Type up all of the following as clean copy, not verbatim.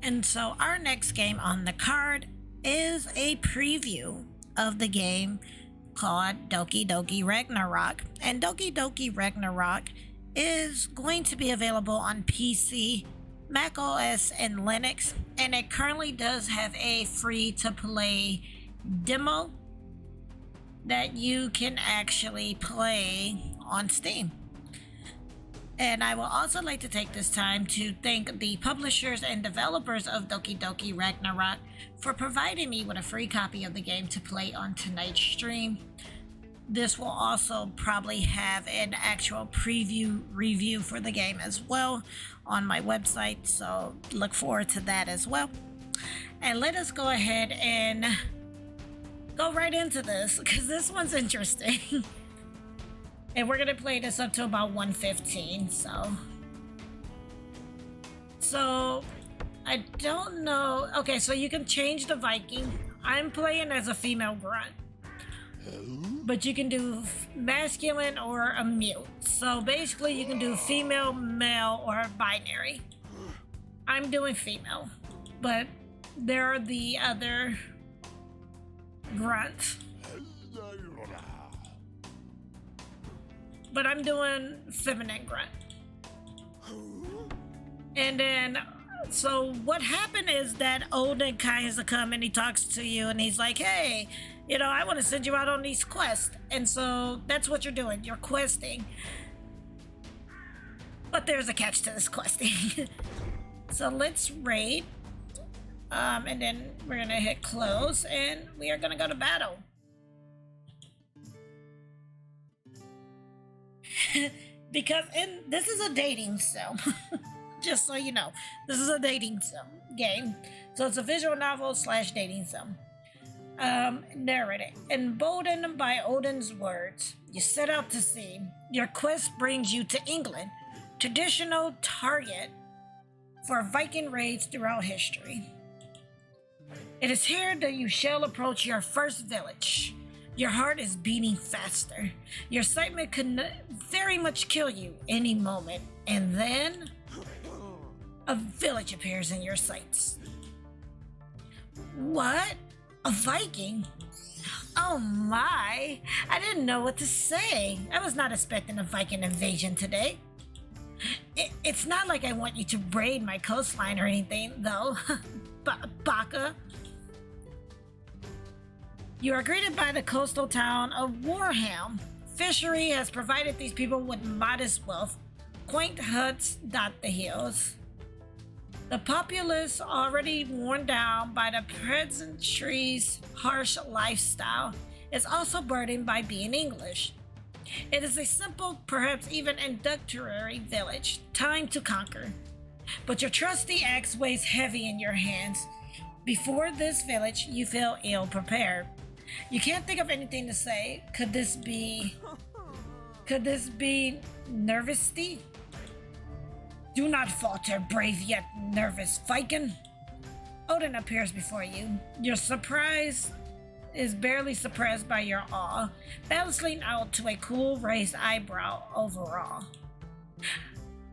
And so our next game on the card is a preview of the game called Doki Doki Ragnarok. And Doki Doki Ragnarok is going to be available on PC, macOS, and Linux. And it currently does have a free to play demo that you can actually play on Steam. And I will also like to take this time to thank the publishers and developers of Doki Doki Ragnarok for providing me with a free copy of the game to play on tonight's stream. This will also probably have an actual preview review for the game as well on my website, so look forward to that as well. And let us go ahead and go right into this, because this one's interesting. And we're gonna play this up to about 1:15, so I don't know. Okay, so you can change the Viking. I'm playing as a female grunt, but you can do masculine or a mute. So basically you can do female, male, or binary. I'm doing female, but there are the other grunts. But I'm doing feminine grunt. And then, so what happened is that Odin kinds of come and he talks to you and he's like, hey, I want to send you out on these quests. And so that's what you're doing. You're questing. But there's a catch to this questing. So let's raid. And then we're going to hit close and we are going to go to battle. Because this is a dating sim. Just so you know, this is a dating sim game. So it's a visual novel / dating sim. Narrated. Emboldened by Odin's words, you set out to sea. Your quest brings you to England, traditional target for Viking raids throughout history. It is here that you shall approach your first village. Your heart is beating faster. Your excitement could very much kill you any moment. And then a village appears in your sights. What? A Viking? Oh my! I didn't know what to say. I was not expecting a Viking invasion today. It's not like I want you to raid my coastline or anything, though. Baka. You are greeted by the coastal town of Warham. Fishery has provided these people with modest wealth. Quaint huts dot the hills. The populace, already worn down by the peasantry's harsh lifestyle, is also burdened by being English. It is a simple, perhaps even introductory village, time to conquer. But your trusty axe weighs heavy in your hands. Before this village, you feel ill-prepared. You can't think of anything to say. Could this be nervousty? Do not falter, brave yet nervous Viking. Odin appears before you. Your surprise is barely suppressed by your awe, balancing out to a cool raised eyebrow overall.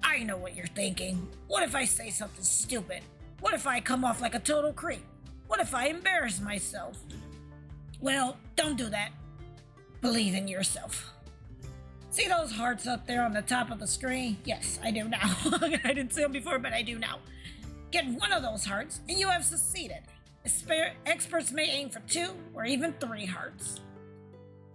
I know what you're thinking. What if I say something stupid? What if I come off like a total creep? What if I embarrass myself? Well, don't do that. Believe in yourself. See those hearts up there on the top of the screen? Yes, I do now. I didn't see them before, but I do now. Get one of those hearts, and you have succeeded. Experts may aim for 2 or even 3 hearts.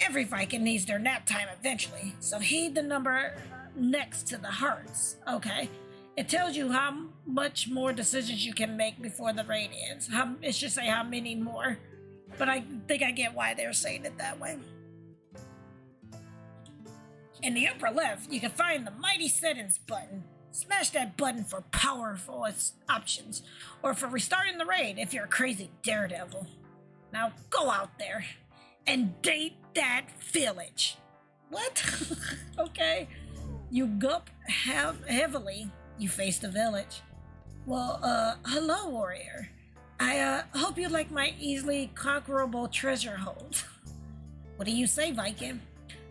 Every Viking needs their nap time eventually, so heed the number next to the hearts, okay? It tells you how much more decisions you can make before the raid ends. It should say how many more. But I think I get why they're saying it that way. In the upper left, you can find the mighty settings button. Smash that button for powerful options, or for restarting the raid if you're a crazy daredevil. Now go out there and date that village. What? Okay. You gulp heavily. You face the village. Well, hello, warrior. I hope you like my easily conquerable treasure hold. What do you say, Viking?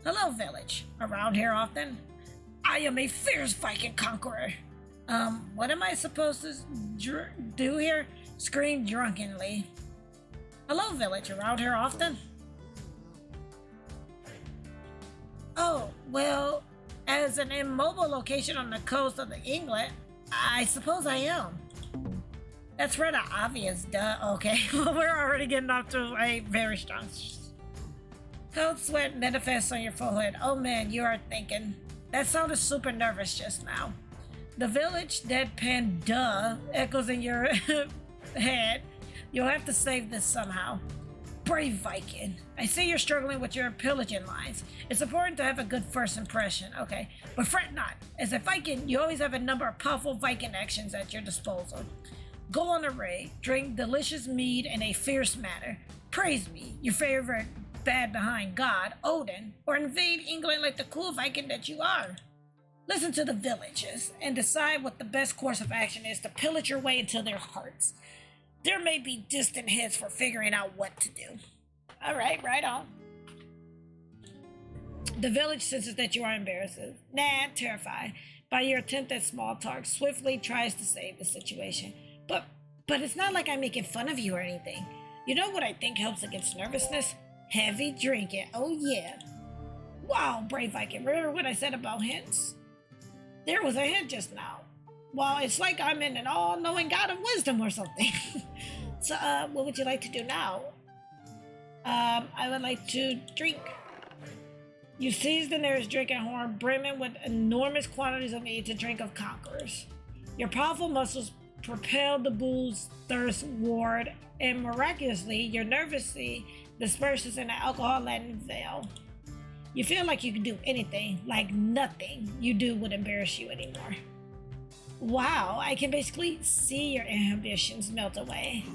Hello, village. Around here often? I am a fierce Viking conqueror. What am I supposed to do here? Scream drunkenly. Hello, village. Around here often? Oh, well, as an immobile location on the coast of England, I suppose I am. That's rather obvious, duh. Okay, well, we're already getting off to a very strong. Cold sweat manifests on your forehead. Oh man, you are thinking. That sounded super nervous just now. The village deadpan duh echoes in your head. You'll have to save this somehow. Brave Viking. I see you're struggling with your pillaging lines. It's important to have a good first impression, okay? But fret not. As a Viking, you always have a number of powerful Viking actions at your disposal. Go on a raid, drink delicious mead in a fierce manner, praise me, your favorite bad behind god, Odin, or invade England like the cool Viking that you are. Listen to the villagers and decide what the best course of action is to pillage your way into their hearts. There may be distant heads for figuring out what to do. All right, right on. The village senses that you are embarrassed, terrified by your attempt at small talk, swiftly tries to save the situation. But it's not like I'm making fun of you or anything. You know what I think helps against nervousness? Heavy drinking. Oh yeah. Wow, brave Viking. Remember what I said about hints? There was a hint just now. Well, it's like I'm in an all-knowing god of wisdom or something. So, what would you like to do now? I would like to drink. You seize the nearest drinking horn, brimming with enormous quantities of mead to drink of conquerors. Your powerful muscles propel the booze thirst ward, and miraculously, your nervously disperses in the alcohol-laden veil. You feel like you can do anything, like nothing you do would embarrass you anymore. Wow, I can basically see your inhibitions melt away.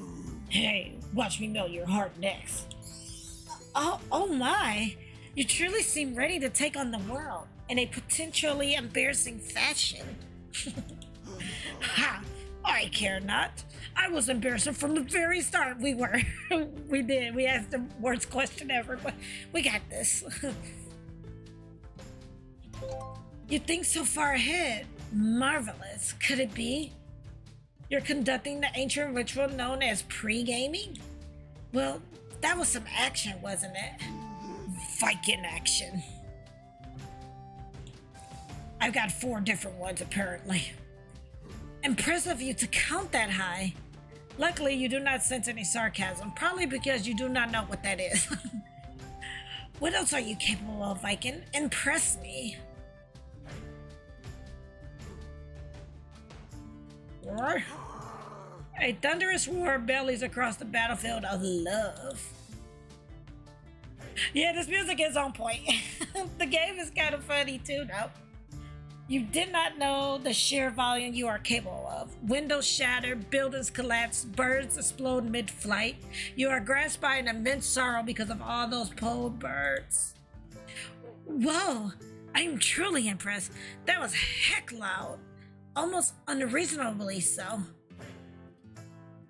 Hey, watch me melt your heart next. Oh my! You truly seem ready to take on the world in a potentially embarrassing fashion. Ha! I care not. I was embarrassing from the very start. We were. We asked the worst question ever, but we got this. You think so far ahead. Marvelous. Could it be? You're conducting the ancient ritual known as pre-gaming? Well, that was some action, wasn't it? Viking action. I've got 4 different ones, apparently. Impressive of you to count that high. Luckily, you do not sense any sarcasm, probably because you do not know what that is. What else are you capable of, Viking? Impress me. Roar. A thunderous roar bellies across the battlefield of love. Yeah, this music is on point. The game is kind of funny too, though. You did not know the sheer volume you are capable of. Windows shatter, buildings collapse, birds explode mid-flight. You are grasped by an immense sorrow because of all those poor birds. Whoa, I am truly impressed. That was heck loud. Almost unreasonably so.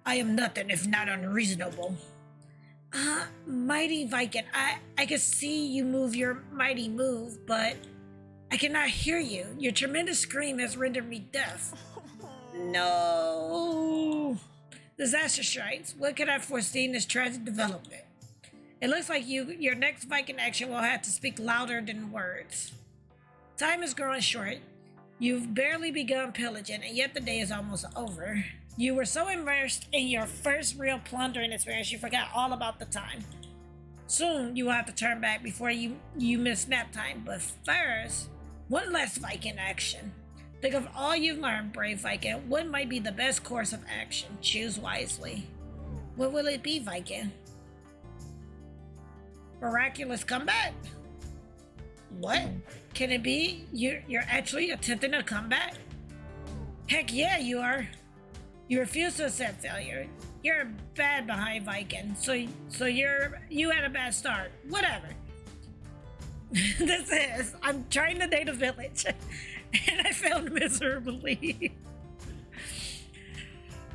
I am nothing if not unreasonable. Mighty Viking, I can see you move your mighty move, but I cannot hear you. Your tremendous scream has rendered me deaf. No. Disaster strikes. What could I foresee in this tragic development? It looks like your next Viking action will have to speak louder than words. Time is growing short. You've barely begun pillaging, and yet the day is almost over. You were so immersed in your first real plundering experience, you forgot all about the time. Soon, you will have to turn back before you miss nap time, but first, one last Viking action. Think of all you've learned, brave Viking. What might be the best course of action? Choose wisely. What will it be, Viking? Miraculous comeback? What? Can it be you're actually attempting a comeback? Heck yeah, you are. You refuse to accept failure. You're a bad behind Viking, so you had a bad start. Whatever. This is. I'm trying to date a village, and I failed miserably.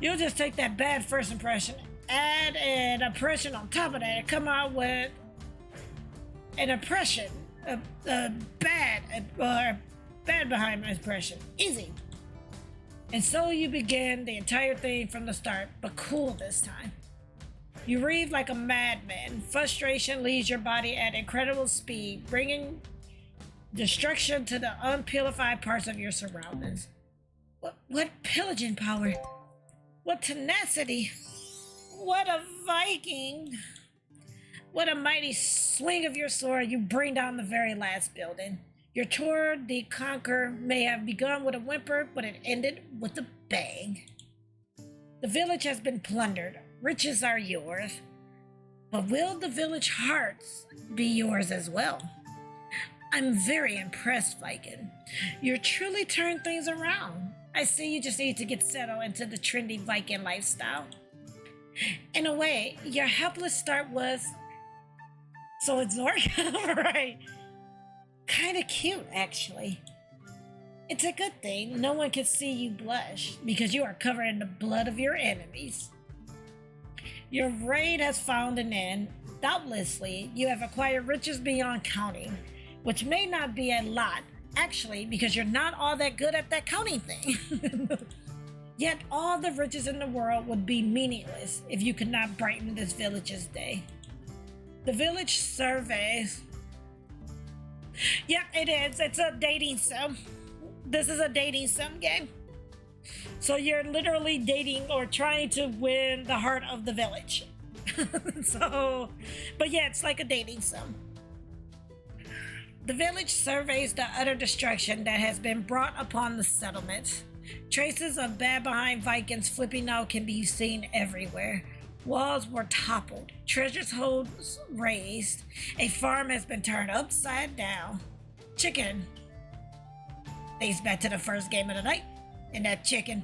You'll just take that bad first impression, add an impression on top of that, and come out with an impression, a bad behind my impression. Easy. And so you begin the entire thing from the start, but cool this time. You read like a madman. Frustration leaves your body at incredible speed, bringing destruction to the unpurified parts of your surroundings. What pillaging power? What tenacity? What a Viking! What a mighty swing of your sword, you bring down the very last building. Your tour de conquer may have begun with a whimper, but it ended with a bang. The village has been plundered. Riches are yours. But will the village hearts be yours as well? I'm very impressed, Viking. You truly turned things around. I see you just need to get settled into the trendy Viking lifestyle. In a way, your helpless start was... So it's Zork? Right. Kinda cute, actually. It's a good thing no one can see you blush, because you are covered in the blood of your enemies. Your raid has found an end. Doubtlessly, you have acquired riches beyond counting, which may not be a lot, actually, because you're not all that good at that counting thing. Yet all the riches in the world would be meaningless if you could not brighten this village's day. The village surveys. Yep, it is. It's a dating sim. This is a dating sim game. So you're literally dating or trying to win the heart of the village. But yeah, it's like a dating sim. The village surveys the utter destruction that has been brought upon the settlement. Traces of bad behind Vikings flipping out can be seen everywhere. Walls were toppled, treasure hoards raised, a farm has been turned upside down. Chicken. Dates back to the first game of the night, and that chicken,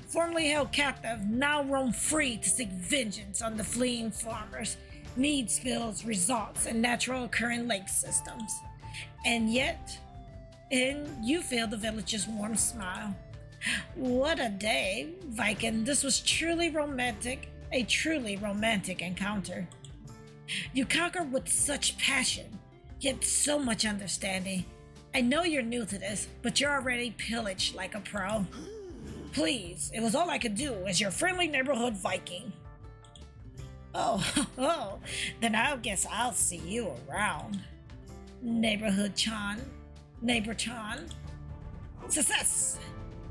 formerly held captive, now roam free to seek vengeance on the fleeing farmers. Need spills results in natural occurring lake systems. And yet, you feel the village's warm smile. What a day, Viking. This was truly romantic. A truly romantic encounter. You conquer with such passion, yet so much understanding. I know you're new to this, but you're already pillaged like a pro. Please, it was all I could do as your friendly neighborhood Viking. Oh, then I guess I'll see you around. Neighbor Chan. Success!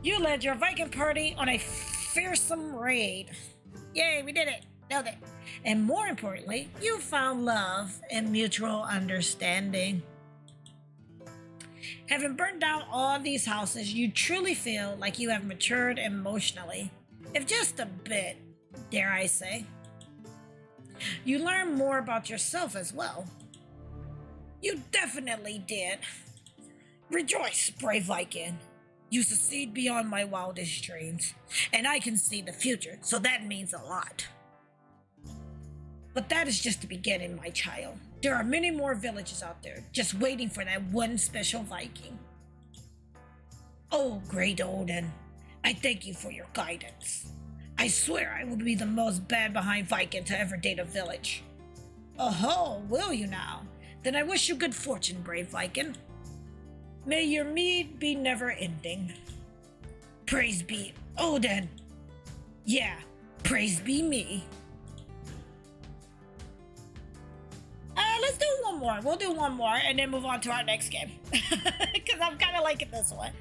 You led your Viking party on a fearsome raid. Yay, we did it! Nailed it! And more importantly, you found love and mutual understanding. Having burned down all these houses, you truly feel like you have matured emotionally. If just a bit, dare I say. You learn more about yourself as well. You definitely did. Rejoice, brave Viking. You succeed beyond my wildest dreams, and I can see the future, so that means a lot. But that is just the beginning, my child. There are many more villages out there, just waiting for that one special Viking. Oh, great Odin, I thank you for your guidance. I swear I will be the most bad behind Viking to ever date a village. Oh, will you now? Then I wish you good fortune, brave Viking. May your mead be never ending. Praise be Odin. Yeah, praise be me. Let's do one more. We'll do one more and then move on to our next game. Because I'm kind of liking this one.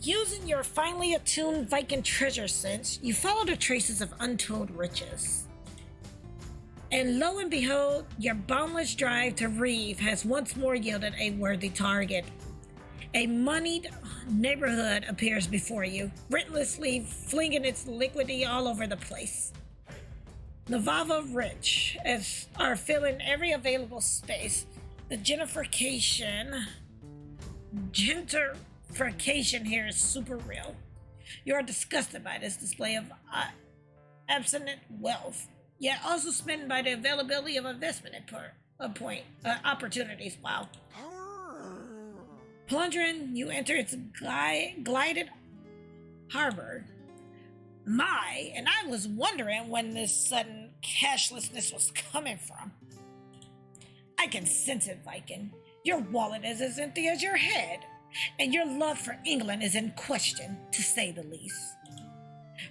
Using your finely attuned Viking treasure sense, you follow the traces of untold riches. And lo and behold, your boundless drive to reave has once more yielded a worthy target. A moneyed neighborhood appears before you, relentlessly flinging its liquidity all over the place. Navava rich are filling every available space. The gentrification here is super real. You are disgusted by this display of abstinent wealth, yet also smitten by the availability of investment opportunities. Wow. Plundering, you enter its glided harbor. And I was wondering when this sudden cashlessness was coming from. I can sense it, Viking. Your wallet is as empty as your head. and your love for England is in question, to say the least.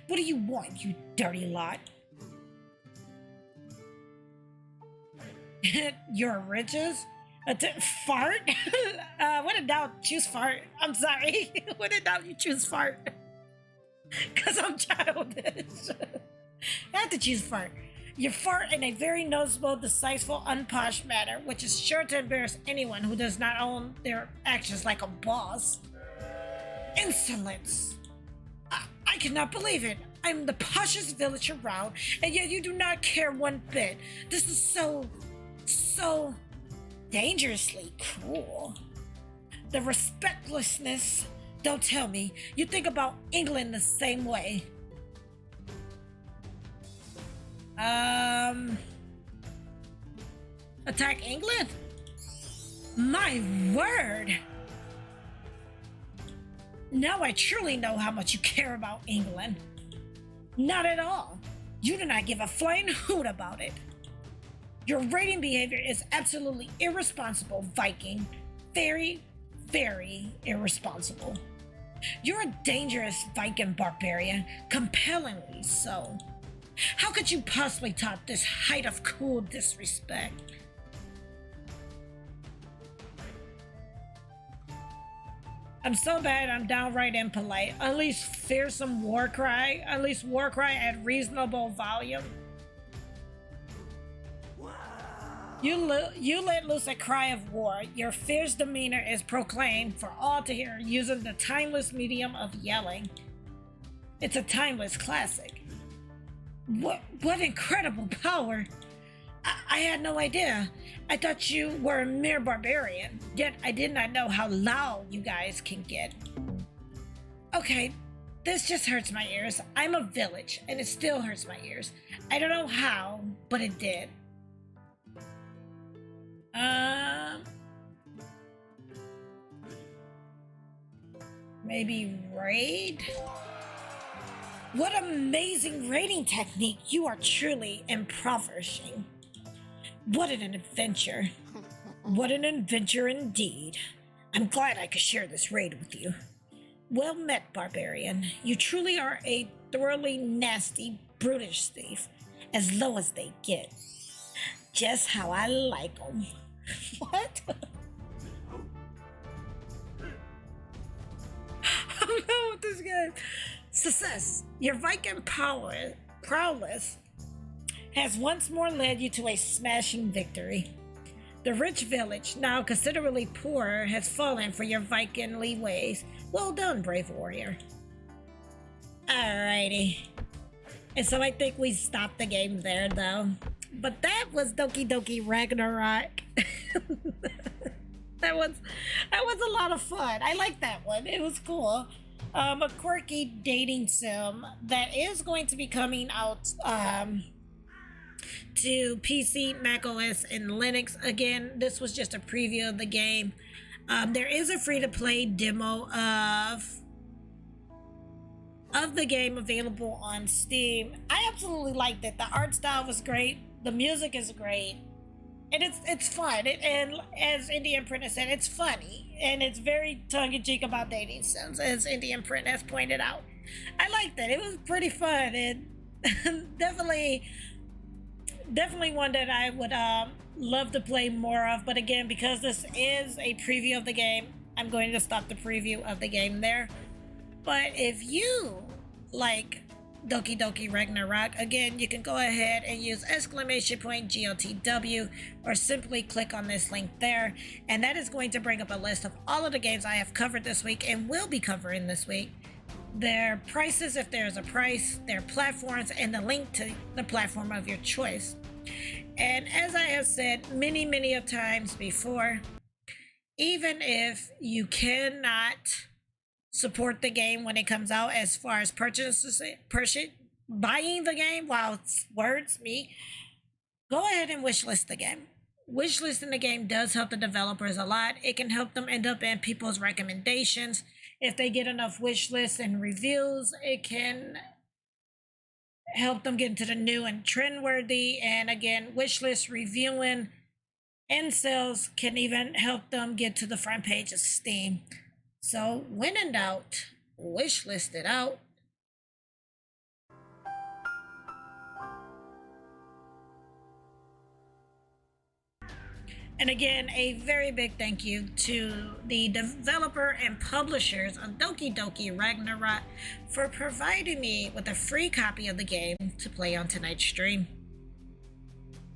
What do you want, you dirty lot? Your riches? Fart? When in doubt, choose fart. I'm sorry. When in doubt, you choose fart. Because I'm childish. I have to choose fart. You fart in a very noticeable, decisive, unpolished manner, which is sure to embarrass anyone who does not own their actions like a boss. Insolence! I cannot believe it. I'm the poshest village around, and yet you do not care one bit. This is so dangerously cruel. The respectlessness. Don't tell me you think about England the same way. Attack England? My word! Now I truly know how much you care about England. Not at all. You do not give a flying hoot about it. Your raiding behavior is absolutely irresponsible, Viking. Very, very irresponsible. You're a dangerous Viking barbarian, compellingly so. How could you possibly top this height of cool disrespect? I'm so bad I'm downright impolite. At least fearsome war cry. At least war cry at reasonable volume. You let loose a cry of war. Your fierce demeanor is proclaimed for all to hear using the timeless medium of yelling. It's a timeless classic. What incredible power! I had no idea. I thought you were a mere barbarian, yet I did not know how loud you guys can get. Okay, this just hurts my ears. I'm a village, and it still hurts my ears. I don't know how, but it did. Maybe raid? What amazing raiding technique! You are truly impoverishing. What an adventure. What an adventure indeed. I'm glad I could share this raid with you. Well met, barbarian. You truly are a thoroughly nasty, brutish thief, as low as they get. Just how I like 'em. What? I don't know what this guy... Success. Your Viking prowess has once more led you to a smashing victory. The rich village, now considerably poorer, has fallen for your Vikingly ways. Well done, brave warrior. Alrighty. And so I think we stopped the game there, though. But that was Doki Doki Ragnarok. That was a lot of fun. I like that one. It was cool. A quirky dating sim that is going to be coming out to PC, macOS, and Linux. Again, this was just a preview of the game. There is a free-to-play demo of the game available on Steam. I absolutely liked it. The art style was great. The music is great. And it's fun. And as Indian Print said, it's funny. And it's very tongue-in-cheek about dating sims, as Indian Print has pointed out. I liked it. It was pretty fun. And definitely one that I would love to play more of. But again, because this is a preview of the game, I'm going to stop the preview of the game there. But if you like Doki Doki Ragnarok, again, you can go ahead and use !GOTW or simply click on this link there, and that is going to bring up a list of all of the games I have covered this week and will be covering this week, their prices if there's a price, their platforms, and the link to the platform of your choice. And as I have said many of times before, even if you cannot support the game when it comes out, as far as buying the game, wow, it's words, me, go ahead and wishlist the game. Wishlisting the game does help the developers a lot. It can help them end up in people's recommendations. If they get enough wish lists and reviews, it can help them get into the new and trendworthy. And again, wish list reviewing and sales can even help them get to the front page of Steam. So when in doubt, wish list it out. And again, a very big thank you to the developer and publishers of Doki Doki Ragnarok for providing me with a free copy of the game to play on tonight's stream.